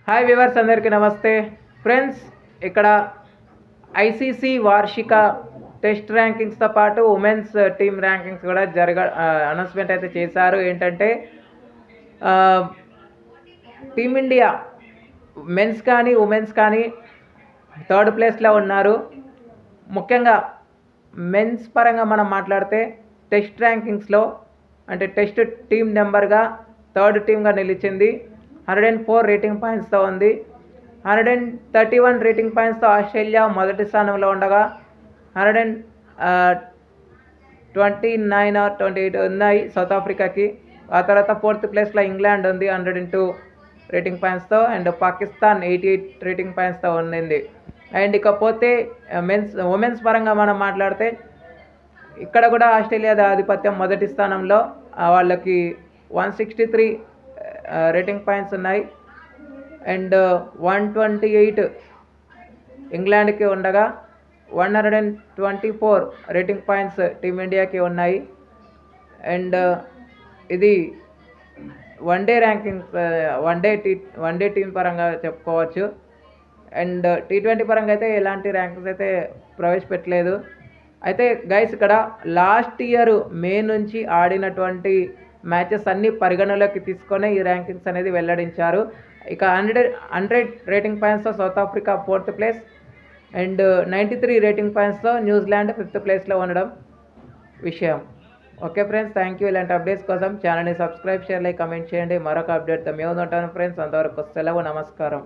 Hi viewers, అందరికీ నమస్తే friends. ఇక్కడ ఐసీసీ వార్షిక టెస్ట్ ర్యాంకింగ్స్తో పాటు ఉమెన్స్ టీమ్ ర్యాంకింగ్స్ కూడా అనౌన్స్మెంట్ అయితే చేశారు. ఏంటంటే టీమిండియా మెన్స్ కానీ ఉమెన్స్ కానీ థర్డ్ ప్లేస్లో ఉన్నారు. ముఖ్యంగా మెన్స్ పరంగా మనం మాట్లాడితే టెస్ట్ ర్యాంకింగ్స్లో అంటే టెస్ట్ టీమ్ నెంబర్గా థర్డ్ టీమ్గా నిలిచింది. 104 రేటింగ్ పాయింట్స్తో ఉంది. 131 రేటింగ్ పాయింట్స్తో ఆస్ట్రేలియా మొదటి స్థానంలో ఉండగా 129 or 28 ఉన్నాయి సౌత్ ఆఫ్రికాకి. ఆ తర్వాత ఫోర్త్ ప్లేస్లో ఇంగ్లాండ్ ఉంది 102 రేటింగ్ పాయింట్స్తో, అండ్ పాకిస్తాన్ 88 రేటింగ్ పాయింట్స్తో ఉండింది. అండ్ ఇకపోతే ఉమెన్స్ పరంగా మనం మాట్లాడితే ఇక్కడ కూడా ఆస్ట్రేలియా ఆధిపత్యం మొదటి స్థానంలో. వాళ్ళకి 163 రేటింగ్ పాయింట్స్ ఉన్నాయి, అండ్ 128 ఇంగ్లాండ్కి ఉండగా 124 రేటింగ్ పాయింట్స్ టీమిండియాకి ఉన్నాయి. అండ్ ఇది వన్డే ర్యాంకింగ్స్, వన్డే టీం పరంగా చెప్పుకోవచ్చు. అండ్ T20 పరంగా అయితే ఎలాంటి ర్యాంకింగ్స్ అయితే ప్రవేశపెట్టలేదు. అయితే గైస్, ఇక్కడ లాస్ట్ ఇయర్ మే నుంచి ఆడినటువంటి మ్యాచెస్ అన్నీ పరిగణలోకి తీసుకొని ఈ ర్యాంకింగ్స్ అనేది వెల్లడించారు. ఇక 100 రేటింగ్ పాయింట్స్తో సౌత్ ఆఫ్రికా 4th ప్లేస్, అండ్ 93 రేటింగ్ పాయింట్స్తో న్యూజిలాండ్ 5th ప్లేస్లో ఉండడం విషయం. Okay friends, thank you. ఇలాంటి అప్డేట్స్ కోసం ఛానల్ని సబ్స్క్రైబ్ చేయాలి, కమెంట్ చేయండి. మరొక అప్డేట్తో మేము ఉంటాను ఫ్రెండ్స్. అంతవరకు సెలవు, నమస్కారం.